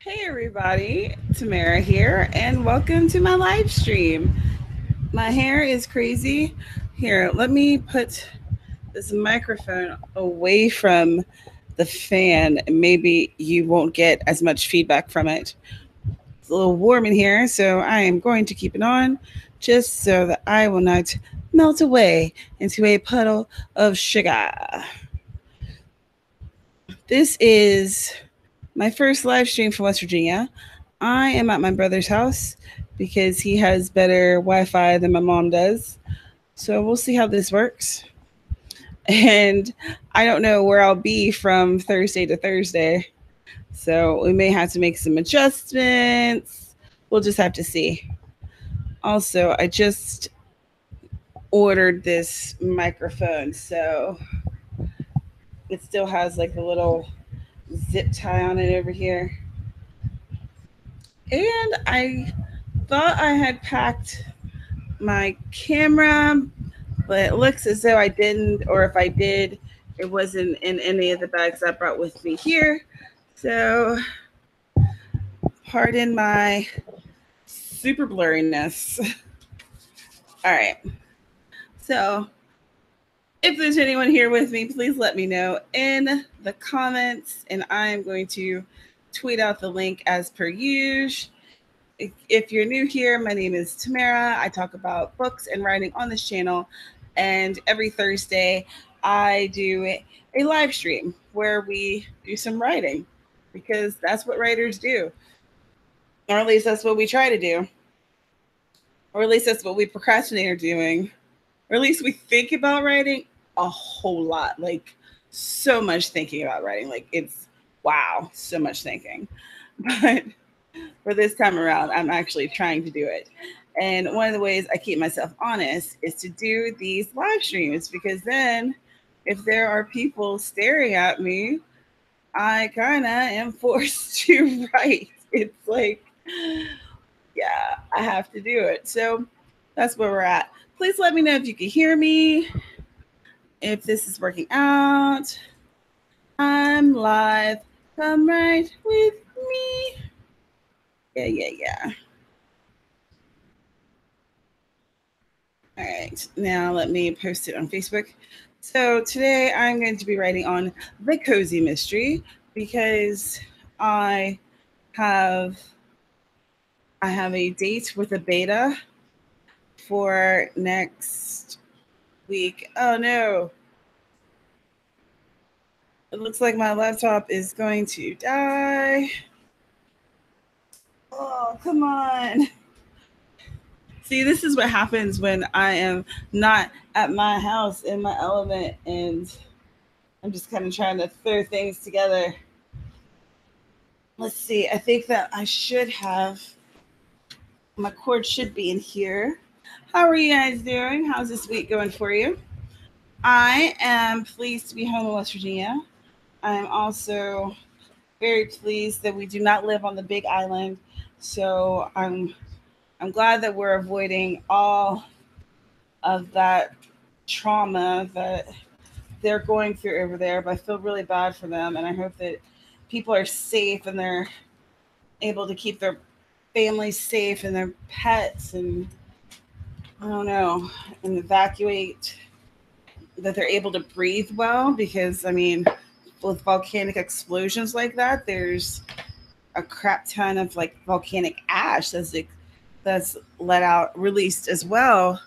Hey everybody, Tamara here, and welcome to my live stream. My hair is crazy. Here, let me put this microphone away from the fan. Maybe you won't get as much feedback from it. It's a little warm in here, so I am going to keep it on just so that I will not melt away into a puddle of sugar. This is my first live stream from West Virginia. I am at my brother's house because he has better Wi Fi than my mom does. So we'll see how this works. And I don't know where I'll be from Thursday to Thursday. So we may have to make some adjustments. We'll just have to see. Also, I just ordered this microphone. So it still has like a little zip tie on it over here. And I thought I had packed my camera, but it looks as though I didn't, or if I did, it wasn't in any of the bags I brought with me here. So, pardon my super blurriness. All right. So, if there's anyone here with me, please let me know in the comments, and I'm going to tweet out the link as per usual. If you're new here, my name is Tamara. I talk about books and writing on this channel. And every Thursday, I do a live stream where we do some writing because that's what writers do. Or at least that's what we try to do. Or at least that's what we procrastinate are doing. Or at least we think about writing a whole lot. Like, so much thinking about writing. Like, it's wow, so much thinking. But for this time around, I'm actually trying to do it. And one of the ways I keep myself honest is to do these live streams because then if there are people staring at me, I kind of am forced to write. It's like, yeah, I have to do it. So that's where we're at. Please let me know if you can hear me, if this is working out. I'm live. Come right with me. Yeah. All right, now let me post it on Facebook. So today I'm going to be writing on the cozy mystery because I have I have a date with a beta for next week. Oh no. It looks like my laptop is going to die. Oh, come on. See, this is what happens when I am not at my house in my element and I'm just kind of trying to throw things together. Let's see. I think that I should have my cord should be in here. How are you guys doing? How's this week going for you? I am pleased to be home in West Virginia. I'm also very pleased that we do not live on the Big Island. So I'm glad that we're avoiding all of that trauma that they're going through over there. But I feel really bad for them, and I hope that people are safe and they're able to keep their families safe and their pets and I don't know and evacuate that they're able to breathe well because I mean with volcanic explosions like that there's a crap ton of like volcanic ash that's let out released as well.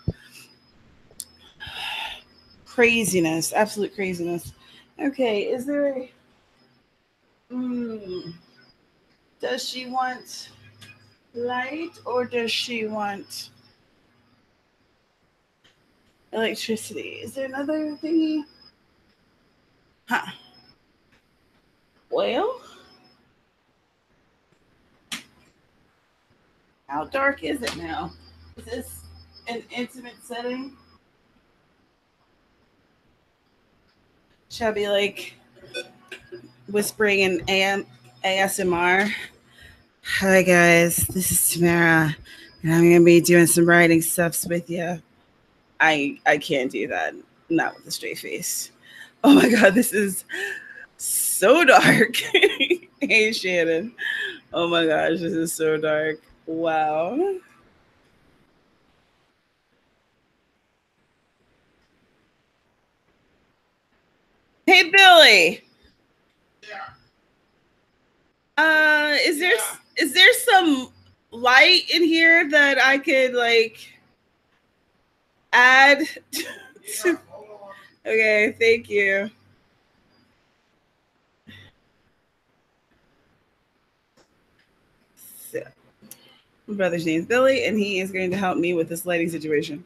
Craziness, absolute craziness. Okay, is there a mm, does she want light or does she want electricity? Is there another thingy? Huh. Well, how dark is it now? Is this an intimate setting? Shall I be like whispering in ASMR? Hi guys, this is Tamara, and I'm gonna be doing some writing stuffs with you. I can't do that. Not with a straight face. Oh my god, this is so dark. Hey Shannon. Oh my gosh, this is so dark. Wow. Hey Billy. Is there some light in here that I could like add to? Okay, thank you. So, my brother's name is Billy, and he is going to help me with this lighting situation.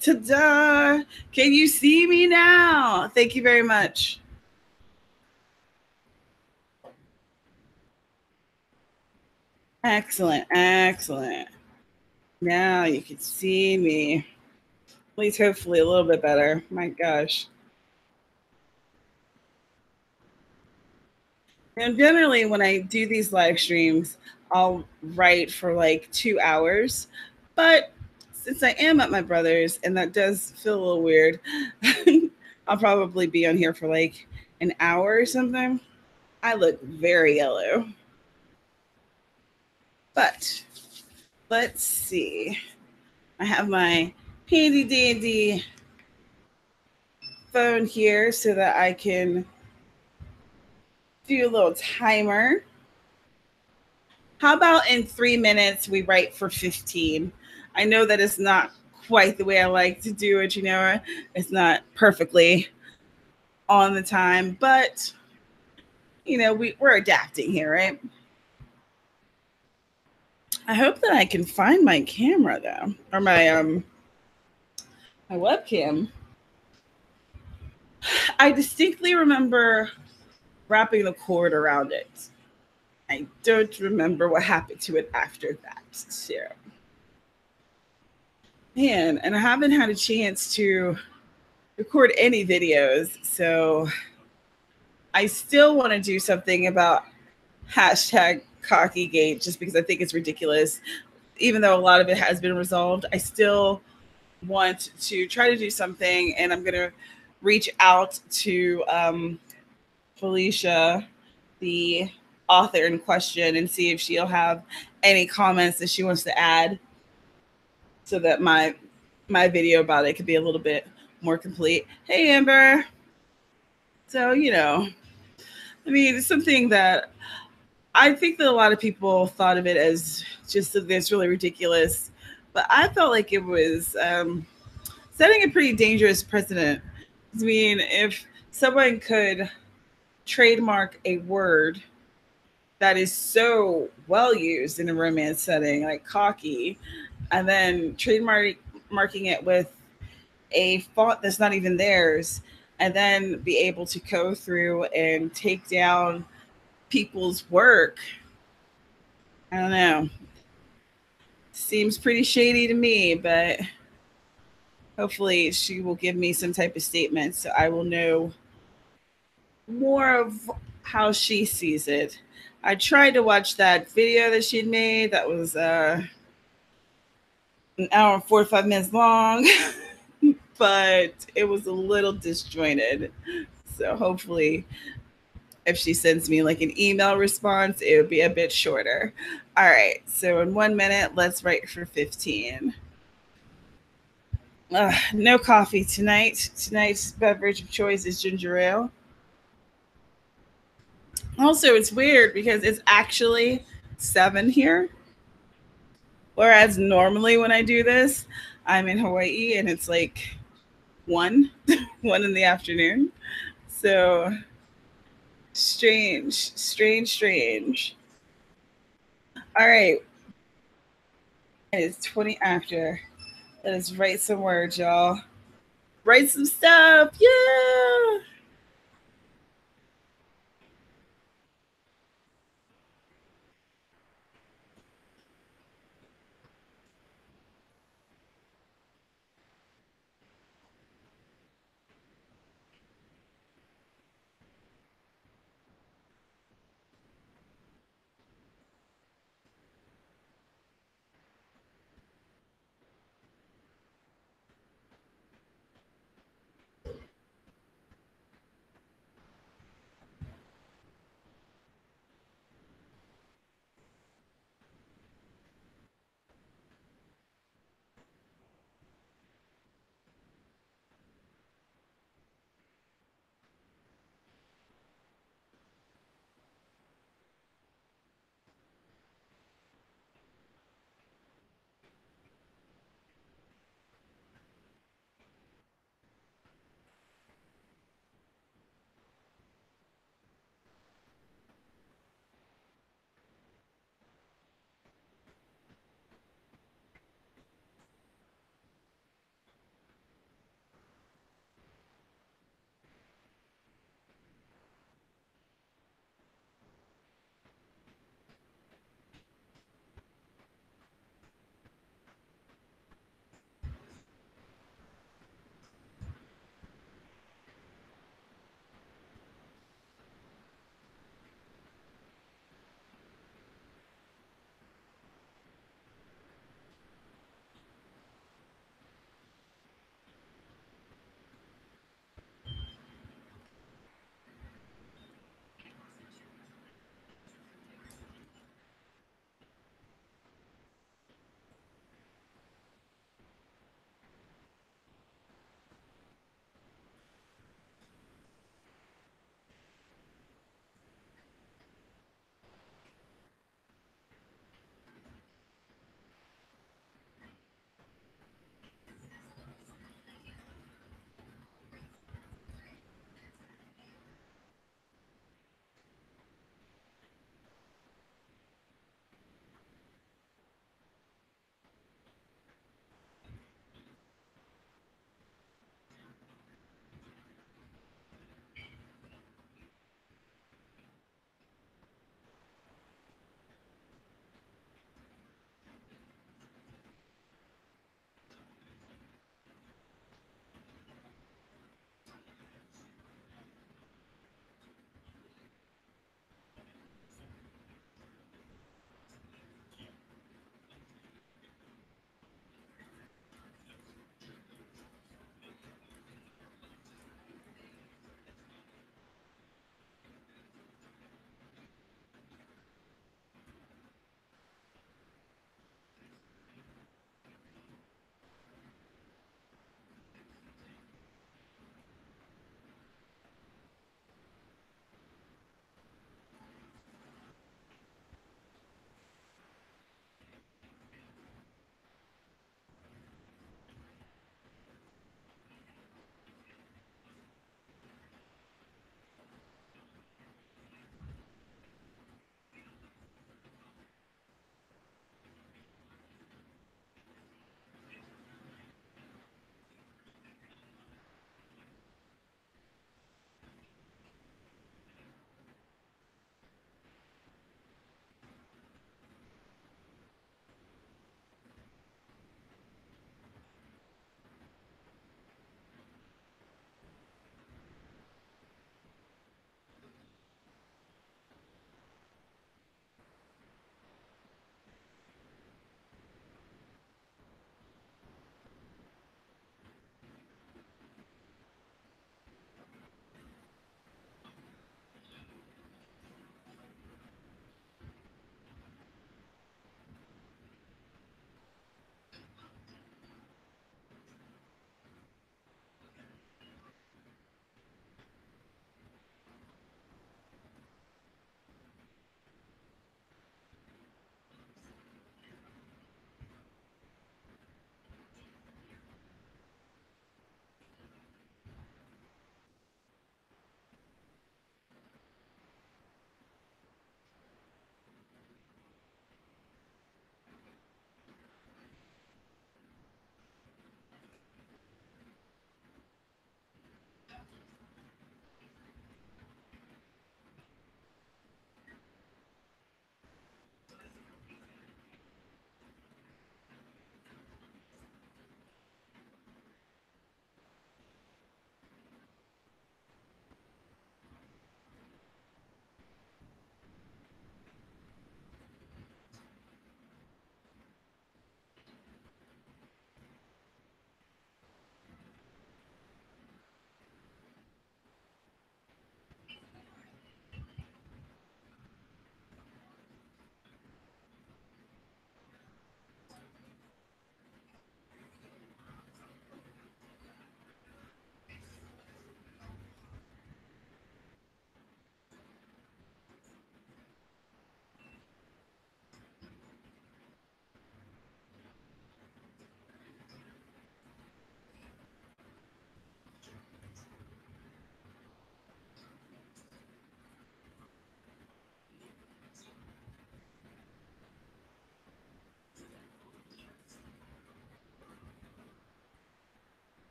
Ta-da! Can you see me now? Thank you very much. Excellent, excellent. Now you can see me. At least hopefully a little bit better. My gosh. And generally, when I do these live streams, I'll write for like 2 hours. But since I am at my brother's and that does feel a little weird, I'll probably be on here for like an hour or something. I look very yellow. But let's see. I have my handy dandy phone here so that I can do a little timer. How about in 3 minutes we write for 15? I know that it's not quite the way I like to do it, it's not perfectly on the time, but we're adapting here, right? I hope that I can find my camera though, or my webcam. I distinctly remember wrapping the cord around it. I don't remember what happened to it after that. So, man, and I haven't had a chance to record any videos. So I still want to do something about hashtag cockygate just because I think it's ridiculous. Even though a lot of it has been resolved, I still want to try to do something. And I'm going to reach out to Felicia, the author in question, and see if she'll have any comments that she wants to add so that my video about it could be a little bit more complete. Hey Amber. So, I mean, it's something that I think that a lot of people thought of it as just this really ridiculous, but I felt like it was setting a pretty dangerous precedent. I mean, if someone could trademark a word that is so well used in a romance setting, like cocky, and then trademarking it with a font that's not even theirs, and then be able to go through and take down people's work. I don't know. Seems pretty shady to me, but hopefully she will give me some type of statement so I will know more of how she sees it. I tried to watch that video that she'd made that was an hour and 45 minutes long, but it was a little disjointed. So hopefully if she sends me like an email response, it would be a bit shorter. All right. So in 1 minute, let's write for 15. No coffee tonight. Tonight's beverage of choice is ginger ale. Also, it's weird because it's actually 7 here. Whereas normally when I do this, I'm in Hawaii and it's like 1, 1 in the afternoon. So strange, strange, strange. All right. It is 20 after. Let us write some words, y'all. Write some stuff. Yeah.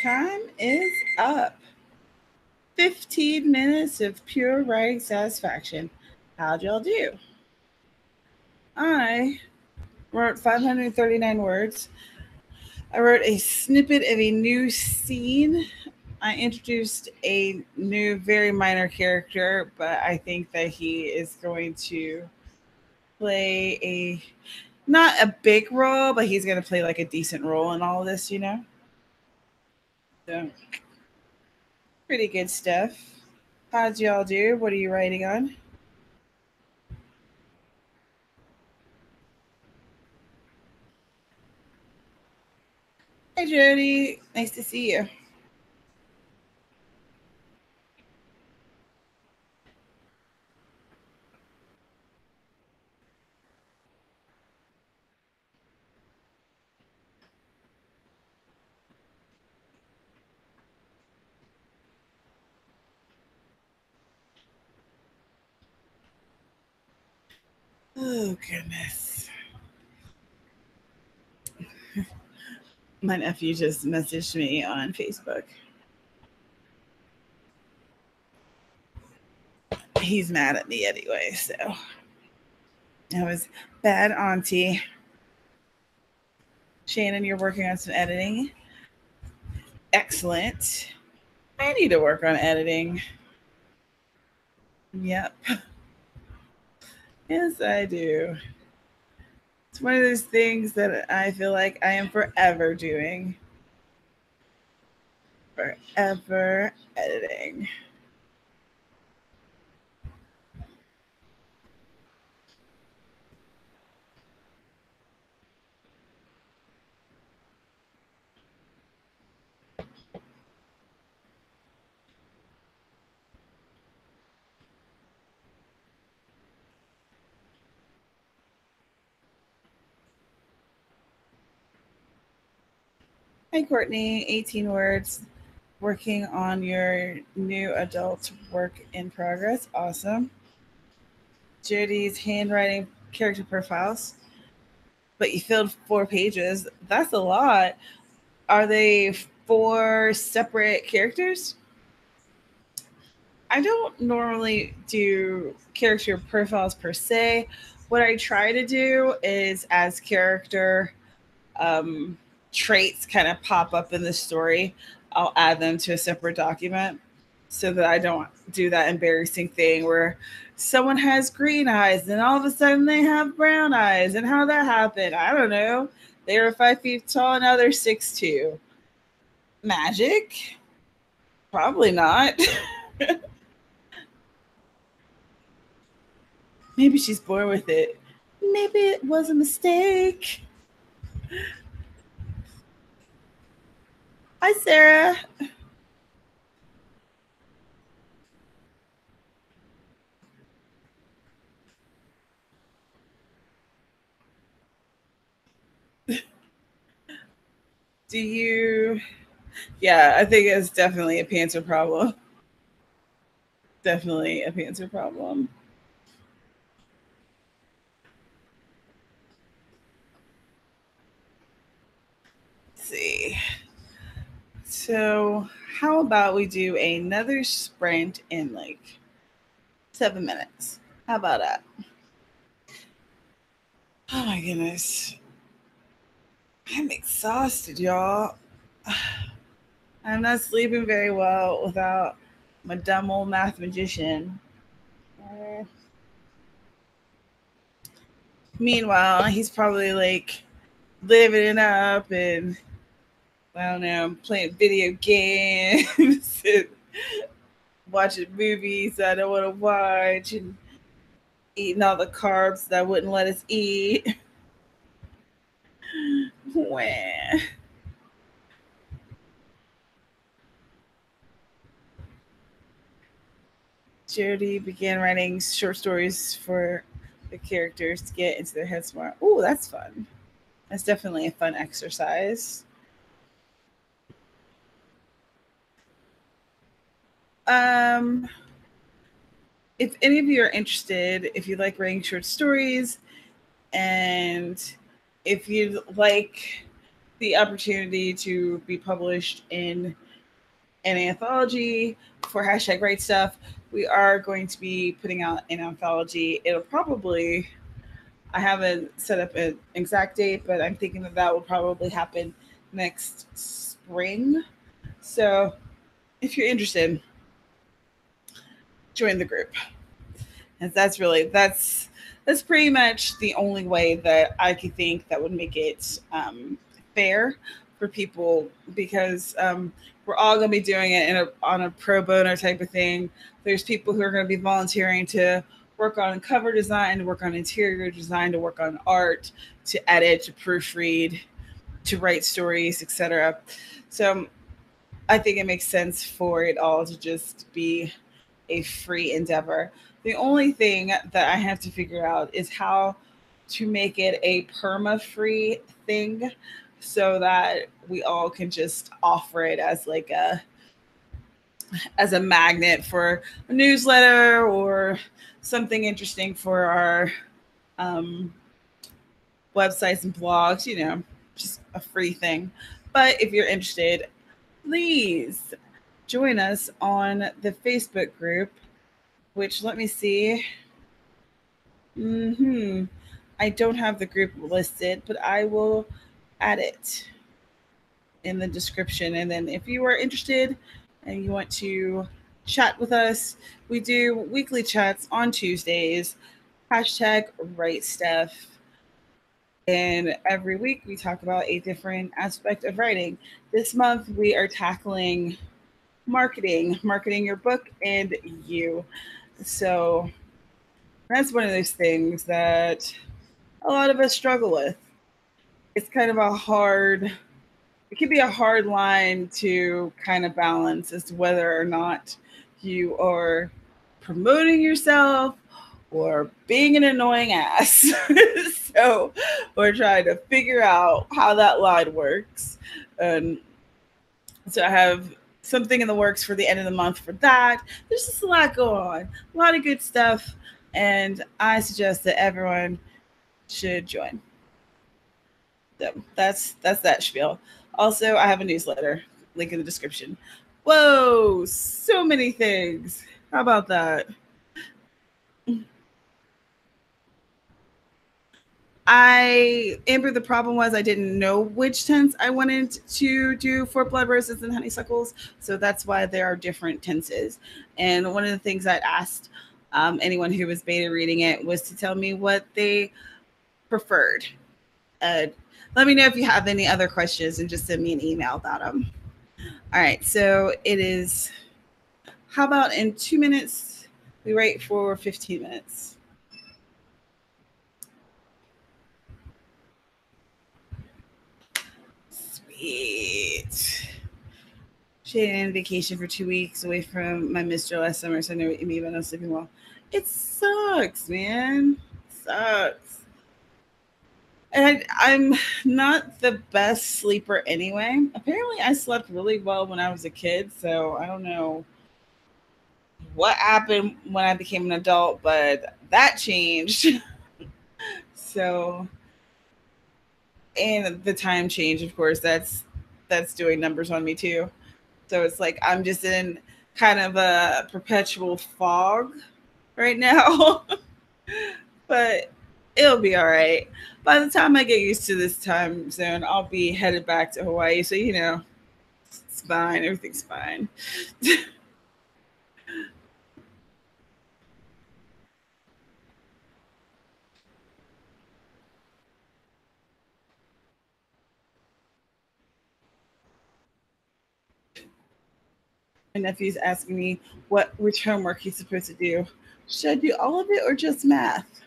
time is up. 15 minutes of pure writing satisfaction. How'd y'all do? I wrote 539 words. I wrote a snippet of a new scene. I introduced a new, very minor character, but I think that he is going to play a not a big role, but he's going to play like a decent role in all of this, you know? So, pretty good stuff. How'd y'all do? What are you writing on? Hey, Jody. Nice to see you. Oh, goodness. My nephew just messaged me on Facebook. He's mad at me anyway, so I was bad auntie. Shannon, you're working on some editing. Excellent. I need to work on editing. Yep. Yes, I do. It's one of those things that I feel like I am forever doing. Forever editing. Hi, Courtney. 18 words. Working on your new adult work in progress. Awesome. Jody's handwriting character profiles, but you filled 4 pages. That's a lot. Are they 4 separate characters? I don't normally do character profiles per se. What I try to do is as character um, traits kind of pop up in the story, I'll add them to a separate document so that I don't do that embarrassing thing where someone has green eyes and all of a sudden they have brown eyes. And how that happened, I don't know. They were 5 feet tall, now they're 6'2". Magic? Probably not. Maybe she's born with it. Maybe it was a mistake. Hi, Sarah. Do you? Yeah, I think it's definitely a pantser problem. Definitely a pantser problem. Let's see. So, how about we do another sprint in like 7 minutes? How about that? Oh my goodness. I'm exhausted, y'all. I'm not sleeping very well without my dumb old math magician. Uh, Meanwhile, he's probably like living it up and I don't know, playing video games and watching movies I don't want to watch and eating all the carbs that wouldn't let us eat. Wah. Jody began writing short stories for the characters to get into their heads more. Oh, that's fun. That's definitely a fun exercise. Um, if any of you are interested, if you like writing short stories, and if you like the opportunity to be published in an anthology for hashtag Right Stuff. We are going to be putting out an anthology. It'll probably, I haven't set up an exact date, but I'm thinking that that will probably happen next spring. So if you're interested, join the group. And that's pretty much the only way that I could think that would make it fair for people, because we're all going to be doing it on a pro bono type of thing. There's people who are going to be volunteering to work on cover design, to work on interior design, to work on art, to edit, to proofread, to write stories, etc. So I think it makes sense for it all to just be a free endeavor. The only thing that I have to figure out is how to make it a perma free thing so that we all can just offer it as like a magnet for a newsletter or something interesting for our um, websites and blogs, just a free thing. But if you're interested, please join us on the Facebook group, which, let me see. I don't have the group listed, but I will add it in the description. And then if you are interested and you want to chat with us, we do weekly chats on Tuesdays, hashtag Right Stuff. And every week we talk about a different aspect of writing. This month we are tackling marketing your book and you. So that's one of those things that a lot of us struggle with. It's kind of it can be a hard line to kind of balance as to whether or not you are promoting yourself or being an annoying ass. So we're trying to figure out how that line works. And so I have something in the works for the end of the month for that. There's just a lot going on, a lot of good stuff. And I suggest that everyone should join. So that's that spiel. Also, I have a newsletter, link in the description. Whoa, so many things. How about that? Amber, the problem was I didn't know which tense I wanted to do for blood roses and honeysuckles. So that's why there are different tenses. And one of the things I asked anyone who was beta reading it was to tell me what they preferred. Let me know if you have any other questions and just send me an email about them. All right. So it is, how about in 2 minutes, we write for 15 minutes? Sweet. She had on vacation for 2 weeks away from my mister last summer, so I know what you mean about not sleeping well. It sucks, man. It sucks. And I'm not the best sleeper anyway. Apparently, I slept really well when I was a kid, so I don't know what happened when I became an adult, but that changed. So, and the time change, of course, that's doing numbers on me too. So it's like I'm just in kind of a perpetual fog right now. But it'll be all right. By the time I get used to this time zone, I'll be headed back to Hawaii. So, it's fine. Everything's fine. My nephew's asking me which homework he's supposed to do. Should I do all of it or just math?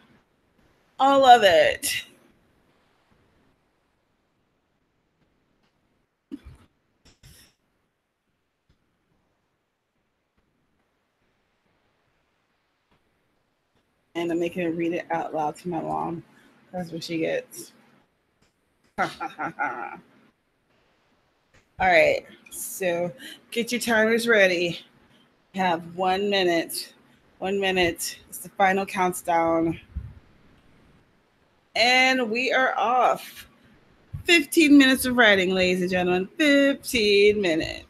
All of it. And I'm making her read it out loud to my mom. That's what she gets. All right. So get your timers ready. You have 1 minute. 1 minute. It's the final countdown. And we are off. 15 minutes of writing, ladies and gentlemen. 15 minutes.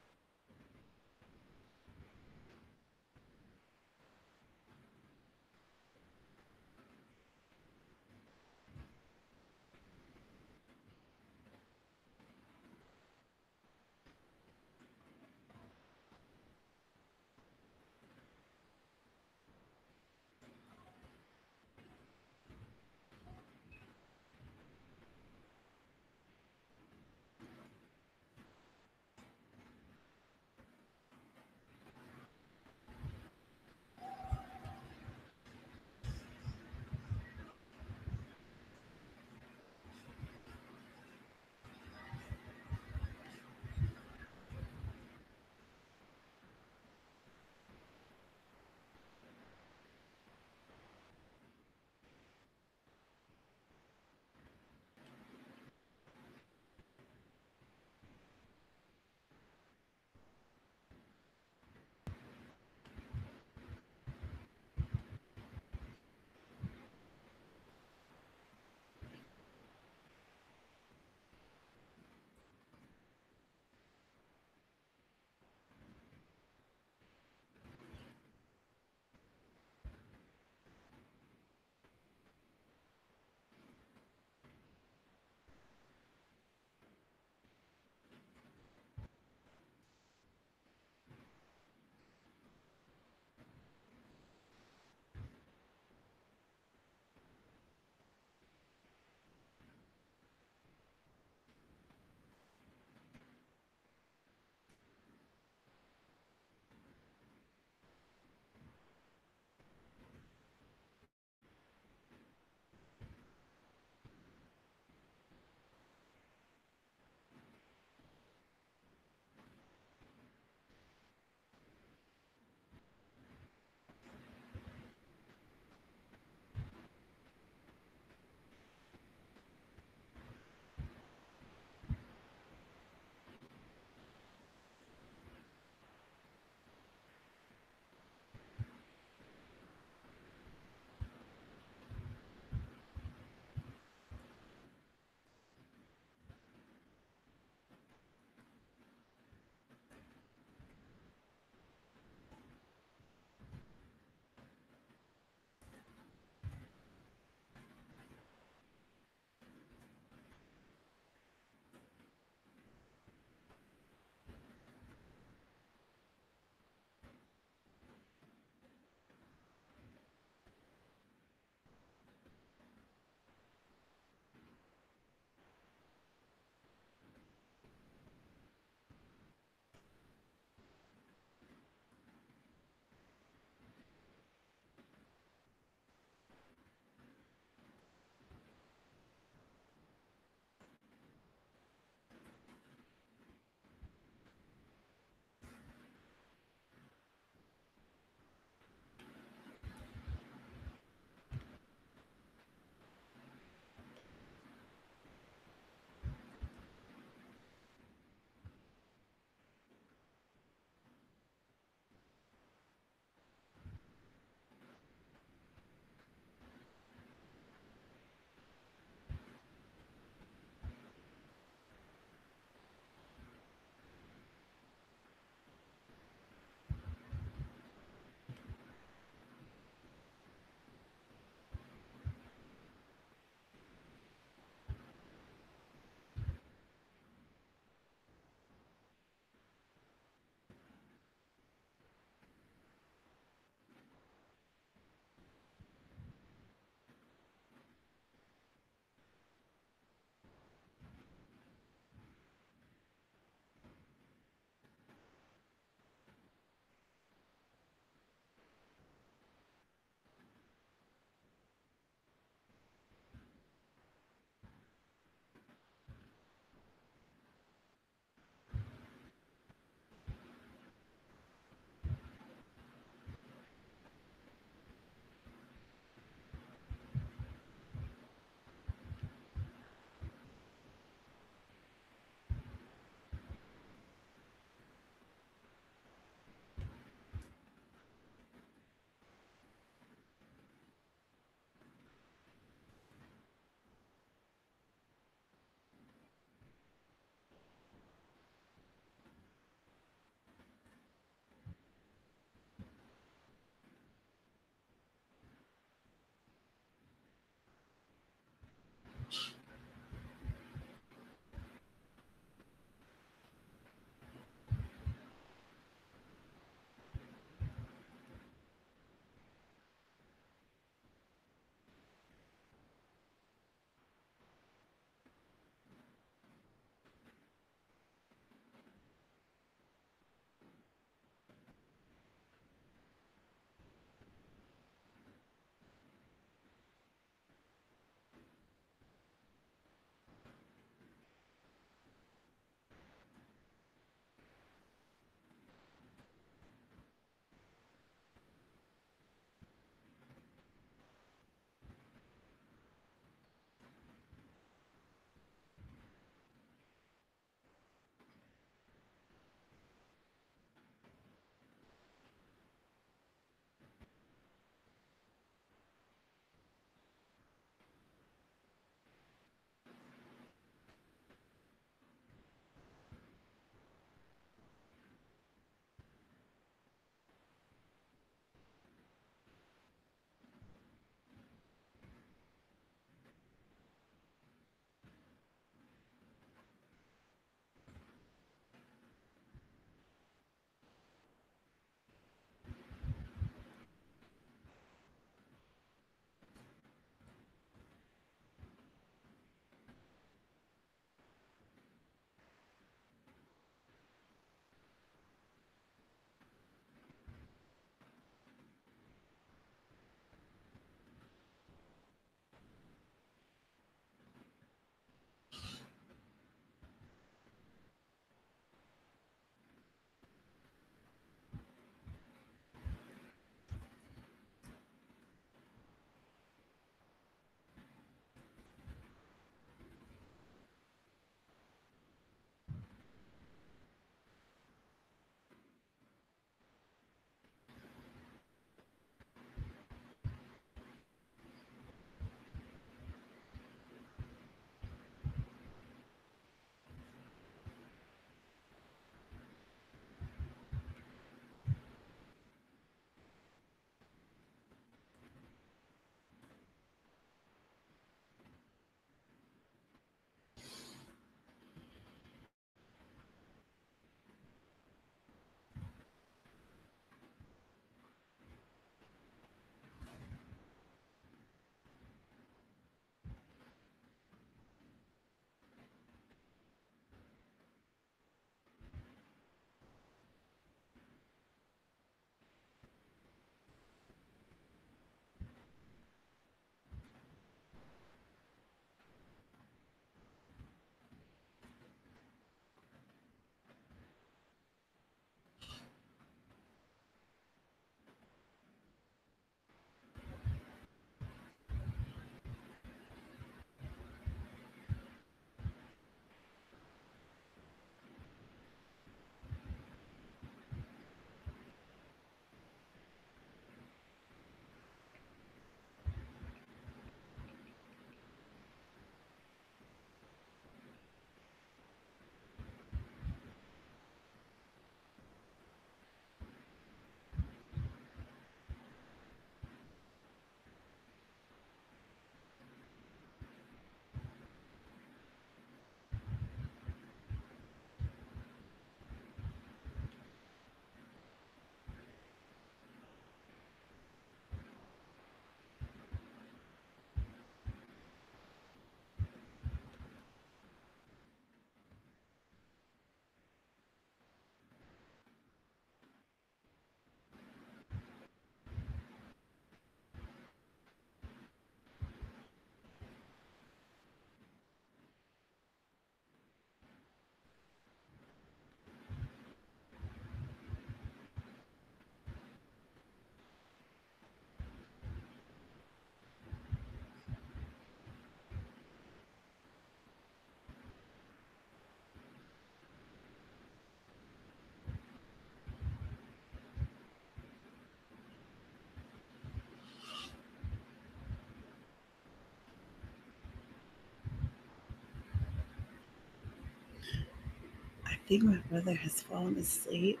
think my brother has fallen asleep,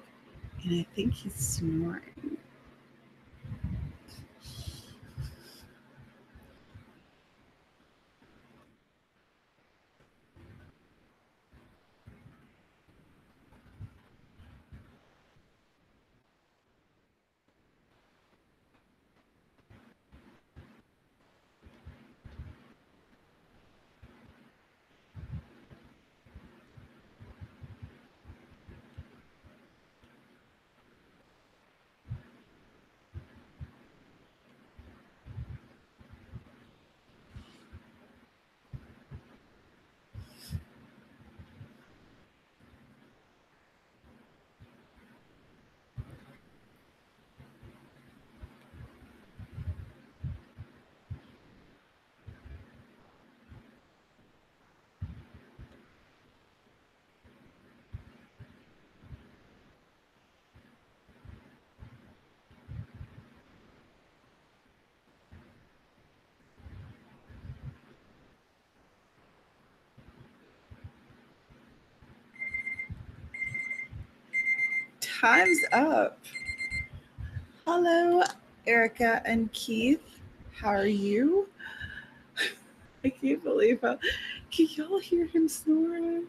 and I think he's snoring. Time's up. Hello, Erica and Keith. How are you? I can't believe how. Can y'all hear him snoring?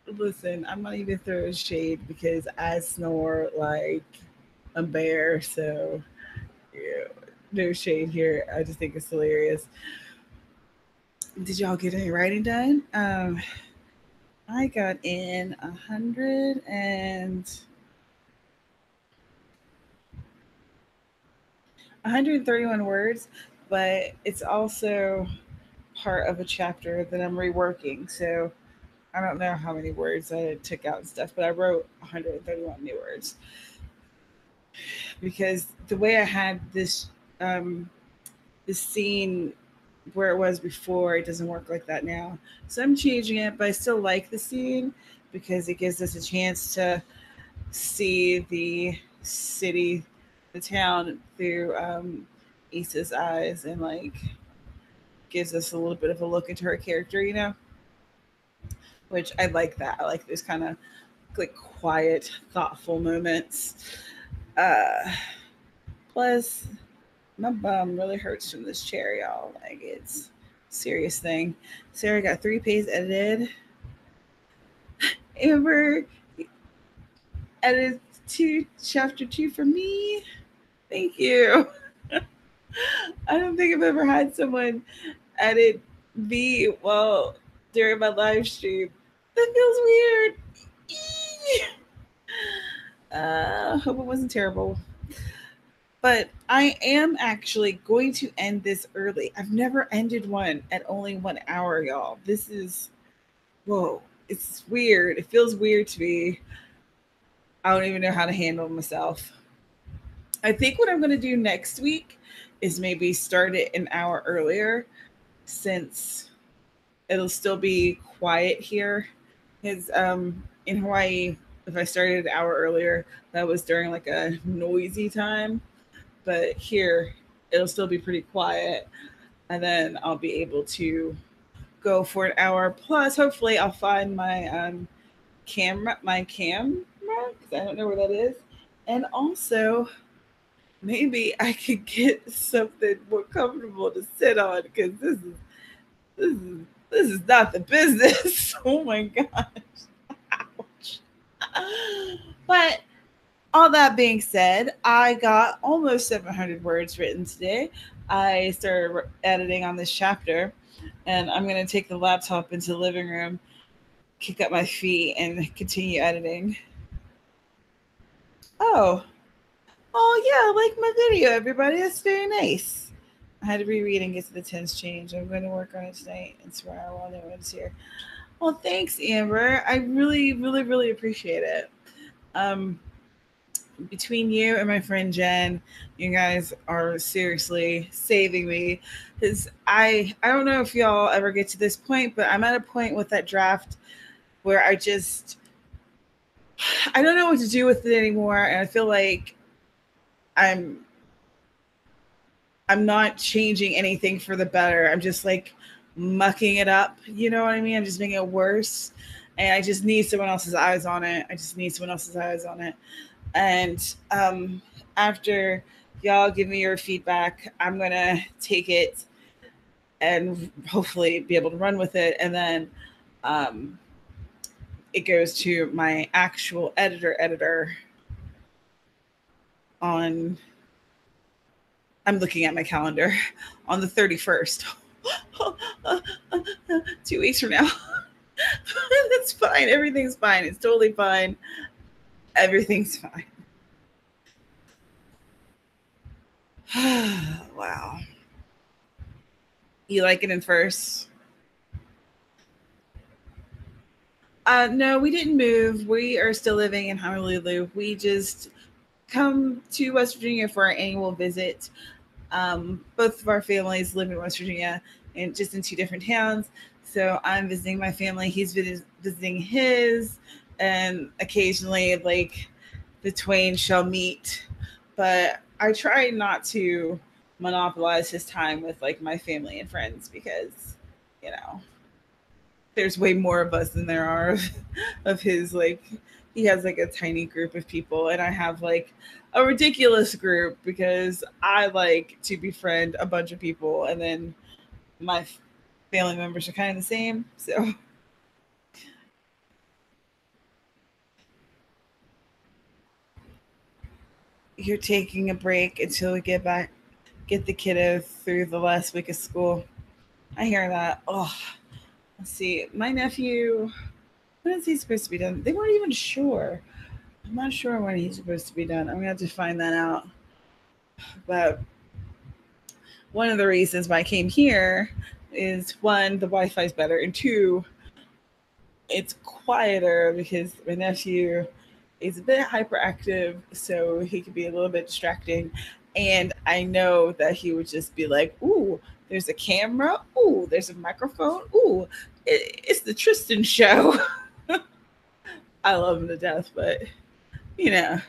Listen, I'm not even throwing shade because I snore like a bear. So, yeah, no shade here. I just think it's hilarious. Did y'all get any writing done? I got in 131 words, but it's also part of a chapter that I'm reworking. So I don't know how many words I took out and stuff, but I wrote 131 new words because the way I had um, this scene where it was before, it doesn't work like that now. So I'm changing it, but I still like the scene because it gives us a chance to see the city, the town through Issa's eyes, and like gives us a little bit of a look into her character, which I like that. I like those kind of like quiet, thoughtful moments. Uh, Plus, my bum really hurts from this chair, y'all. Like it's a serious thing. Sarah got 3 pages edited. Amber edited chapter 2 for me. Thank you. I don't think I've ever had someone edit me while during my live stream. That feels weird. Hope it wasn't terrible. But I am actually going to end this early. I've never ended one at only 1 hour, y'all. This is, whoa, it's weird. It feels weird to me. I don't even know how to handle myself. I think what I'm going to do next week is maybe start it an hour earlier since it'll still be quiet here. Because in Hawaii, if I started an hour earlier, that was during like a noisy time. But here, it'll still be pretty quiet. And then I'll be able to go for an hour. Plus, hopefully, I'll find my camera, because I don't know where that is. And also, maybe I could get something more comfortable to sit on because this is this is not the business. Oh my gosh. Ouch. But all that being said, I got almost 700 words written today. I started editing on this chapter, and I'm going to take the laptop into the living room, kick up my feet, and continue editing. Oh, oh yeah, I like my video, everybody. That's very nice. I had to reread and get to the tense change. I'm going to work on it tonight and swear while no one's here. Well, thanks, Amber. I really, really, really appreciate it. Um, Between you and my friend Jen, you guys are seriously saving me. Because I don't know if y'all ever get to this point, but I'm at a point with that draft where I don't know what to do with it anymore, and I feel like I'm I'm not changing anything for the better. I'm just like mucking it up. You know what I mean? I'm just making it worse. and I just need someone else's eyes on it. And after y'all give me your feedback, I'm gonna take it and hopefully be able to run with it. And then um, it goes to my actual editor on, I'm looking at my calendar, on the 31st. 2 weeks from now. That's fine. Everything's fine. It's totally fine. Everything's fine. Wow. You like it in first? No, we didn't move. We are still living in Honolulu. We just come to West Virginia for our annual visit. Both of our families live in West Virginia and just in two different towns. So I'm visiting my family. He's visiting his, and occasionally, like, the twain shall meet. But I try not to monopolize his time with like my family and friends because, you know, there's way more of us than there are of his. Like, he has like a tiny group of people, and I have like a ridiculous group because I like to befriend a bunch of people, and then my family members are kind of the same. So you're taking a break until we get the kiddo through the last week of school. I hear that. Oh, let's see. My nephew, when is he supposed to be done? They weren't even sure. I'm not sure when he's supposed to be done. I'm gonna have to find that out. But one of the reasons why I came here is, one, the Wi-Fi is better, and two, it's quieter because my nephew is a bit hyperactive, so he could be a little bit distracting. And I know that he would just be like, "Ooh, there's a camera. Ooh, there's a microphone. Ooh, it's the Tristan show." I love him to death, but you know,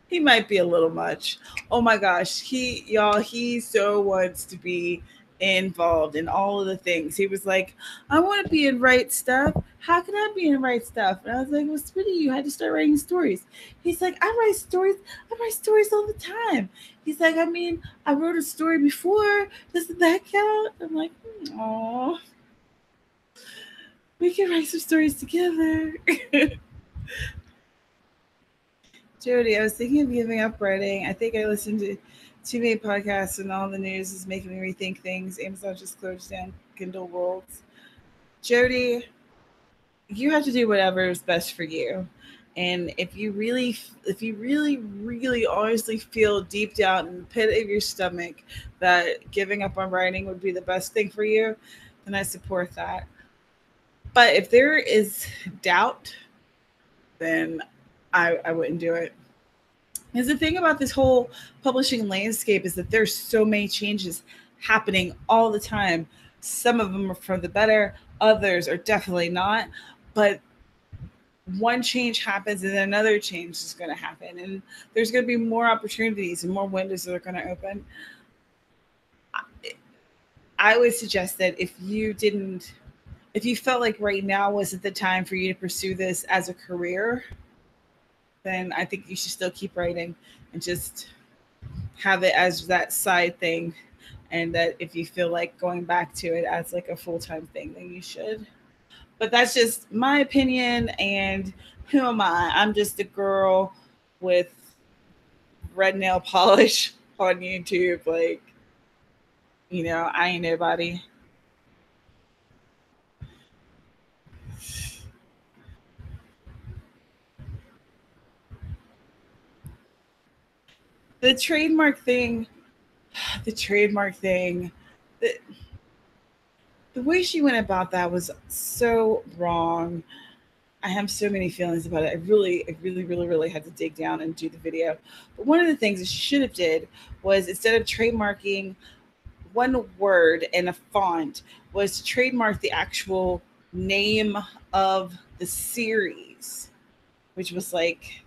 he might be a little much. Oh my gosh, he so wants to be involved in all of the things. He was like, I want to be in Right Stuff. How can I be in Right Stuff? And I was like, well, sweetie, you had to start writing stories. He's like, I write stories all the time. He's like, I mean, I wrote a story before. Doesn't that count? I'm like, oh, we can write some stories together. Jody, I was thinking of giving up writing. I think I listened to too many podcasts and all the news is making me rethink things. Amazon just closed down Kindle Worlds. Jody, you have to do whatever is best for you. And if you really, really honestly feel deep down in the pit of your stomach that giving up on writing would be the best thing for you, then I support that. But if there is doubt, then I wouldn't do it. Because the thing about this whole publishing landscape is that there's so many changes happening all the time. Some of them are for the better, others are definitely not. But one change happens and then another change is going to happen. And there's going to be more opportunities and more windows that are going to open. I would suggest that if you felt like right now wasn't the time for you to pursue this as a career, then I think you should still keep writing and just have it as that side thing. And that if you feel like going back to it as like a full-time thing, then you should. But that's just my opinion. And who am I? I'm just a girl with red nail polish on YouTube. Like, I ain't nobody. The trademark thing, the trademark thing, the, the way she went about that was so wrong. I have so many feelings about it. I really had to dig down and do the video. But one of the things that she should have did was, instead of trademarking one word and a font, was to trademark the actual name of the series, which was like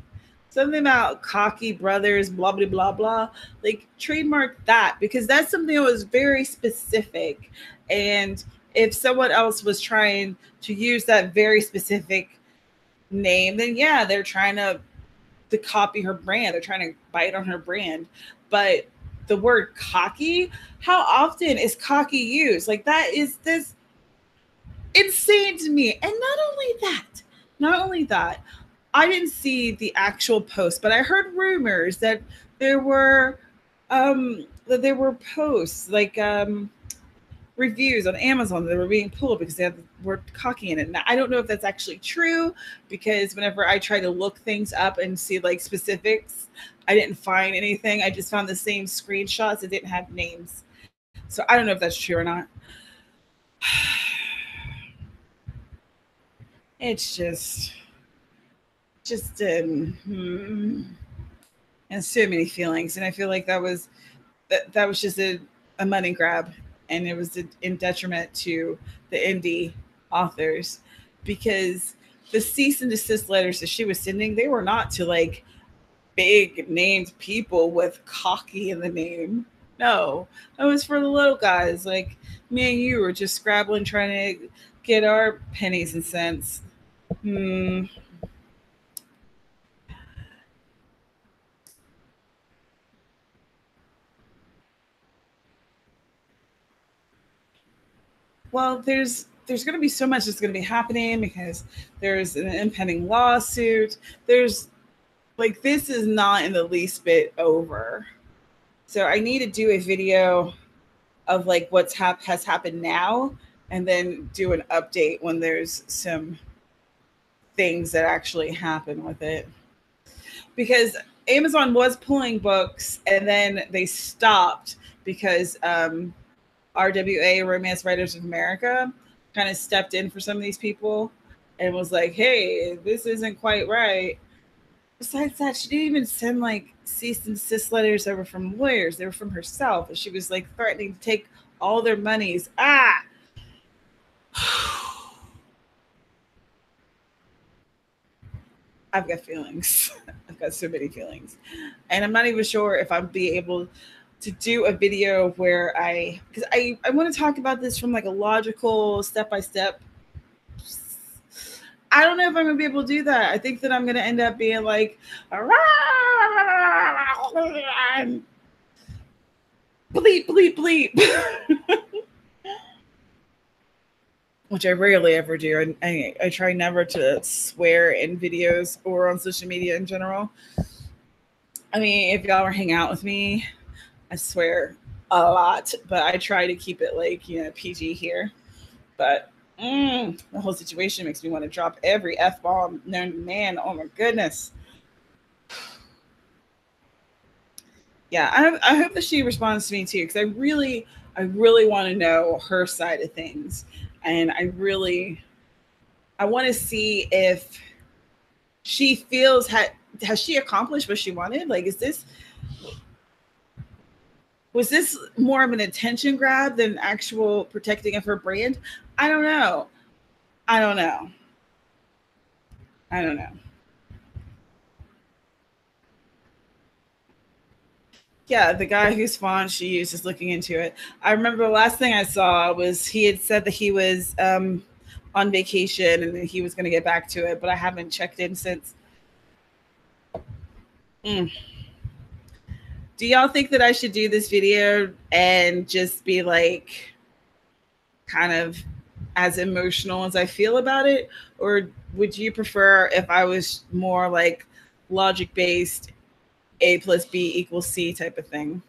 something about Cocky Brothers, blah, blah, blah, blah. Like, trademark that, because that's something that was very specific. And if someone else was trying to use that very specific name, then yeah, they're trying to copy her brand. They're trying to bite on her brand. But the word cocky, how often is cocky used? Like that is this insane to me. And not only that, I didn't see the actual post, but I heard rumors that there were posts like reviews on Amazon that were being pulled because they had the word cocky in it. Now, I don't know if that's actually true because whenever I try to look things up and see like specifics, I didn't find anything. I just found the same screenshots that didn't have names. So I don't know if that's true or not. It's just and so many feelings, and I feel like that was just a money grab, and it was in detriment to the indie authors because the cease and desist letters that she was sending, they were not to like big named people with cocky in the name. No, that was for the little guys like me and you were just scrabbling trying to get our pennies and cents. Hmm. Well, there's going to be so much that's going to be happening because there's an impending lawsuit. There's like this is not in the least bit over. So I need to do a video of like has happened now, and then do an update when there's some things that actually happen with it. Because Amazon was pulling books, and then they stopped because RWA, Romance Writers of America, kind of stepped in for some of these people and was like, hey, this isn't quite right. Besides that, she didn't even send like cease and desist letters over from lawyers. They were from herself. And she was like threatening to take all their monies. Ah! I've got feelings. I've got so many feelings. And I'm not even sure if I'll be able to do a video where because I want to talk about this from like a logical step by step. I don't know if I'm gonna be able to do that. I think that I'm gonna end up being like bleep bleep bleep, which I rarely ever do. I try never to swear in videos or on social media in general. I mean, if y'all ever hang out with me, I swear a lot, but I try to keep it like PG here. But the whole situation makes me want to drop every f bomb known to man. Oh my goodness. Yeah, I hope that she responds to me too because I really want to know her side of things, and I want to see if she feels has she accomplished what she wanted. Like, was this more of an attention grab than actual protecting of her brand? I don't know. I don't know. I don't know. Yeah, the guy whose font she used is looking into it. I remember the last thing I saw was he had said that he was on vacation and he was going to get back to it, but I haven't checked in since. Mm. Do y'all think that I should do this video and just be like kind of as emotional as I feel about it? Or would you prefer if I was more like logic based, A plus B equals C type of thing?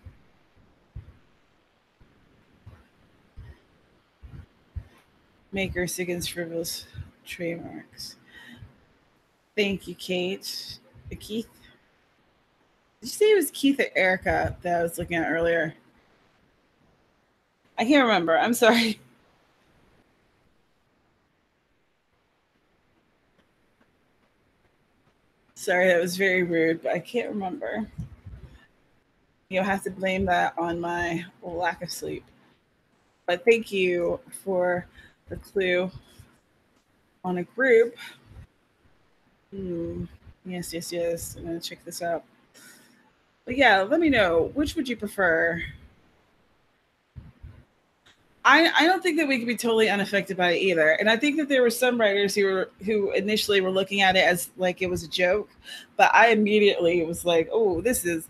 Makers against frivolous trademarks. Thank you, Kate. Keith? Did you say it was Keith or Erica that I was looking at earlier? I can't remember. I'm sorry. Sorry, that was very rude, but I can't remember. You'll have to blame that on my lack of sleep. But thank you for the clue on a group. Hmm. Yes, yes, yes. I'm going to check this out. But yeah, let me know. Which would you prefer? I don't think that we could be totally unaffected by it either. And I think that there were some writers who initially were looking at it as like it was a joke, but I immediately was like, oh, this is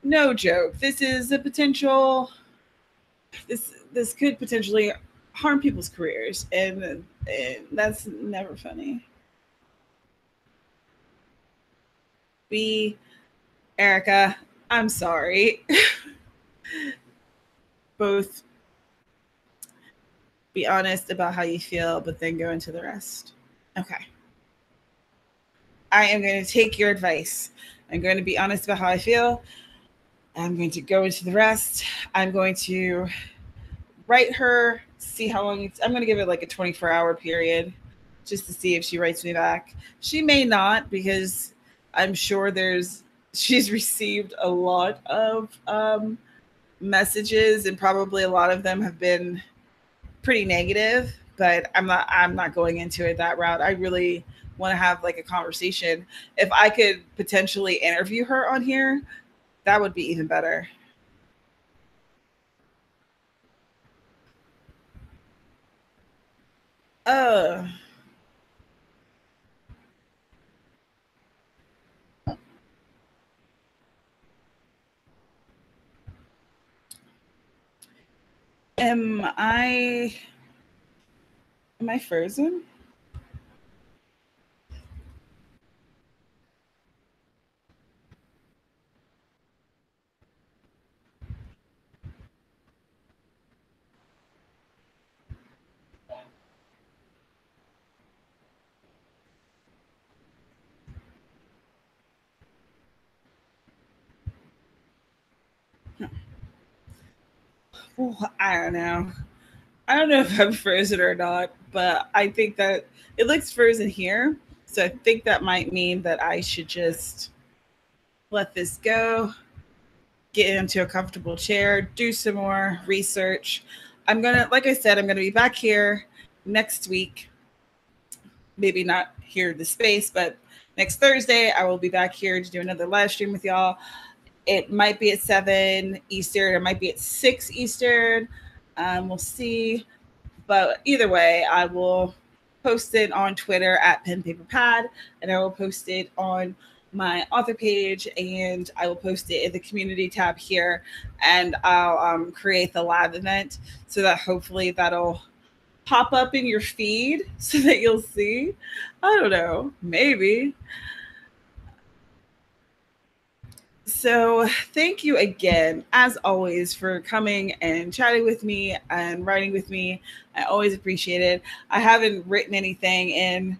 no joke. This is a potential this could potentially harm people's careers, and that's never funny. B, Erica, I'm sorry. Both be honest about how you feel, but then go into the rest. Okay. I am going to take your advice. I'm going to be honest about how I feel. I'm going to go into the rest. I'm going to write her, see how long I'm going to give it like a 24-hour period just to see if she writes me back. She may not, because I'm sure she's received a lot of messages, and probably a lot of them have been pretty negative, but I'm not going into it that route. I really want to have like a conversation. If I could potentially interview her on here, that would be even better. Uh am I frozen? Well, I don't know. I don't know if I'm frozen or not, but I think that it looks frozen here. So I think that might mean that I should just let this go, get into a comfortable chair, do some more research. Like I said, I'm gonna be back here next week. Maybe not here in the space, but next Thursday I will be back here to do another live stream with y'all. It might be at 7 Eastern, it might be at 6 Eastern. We'll see. But either way, I will post it on Twitter at Pen Paper Pad, and I will post it on my author page, and I will post it in the community tab here, and I'll create the live event so that hopefully that'll pop up in your feed so that you'll see. I don't know, maybe. So, thank you again, as always, for coming and chatting with me and writing with me. I always appreciate it. I haven't written anything in,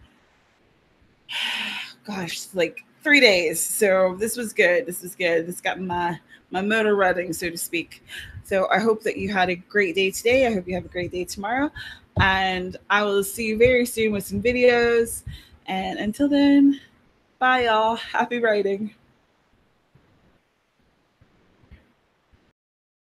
gosh, like 3 days. So this was good. This was good. This got my motor running, so to speak. So I hope that you had a great day today. I hope you have a great day tomorrow. And I will see you very soon with some videos. And until then, bye, y'all. Happy writing.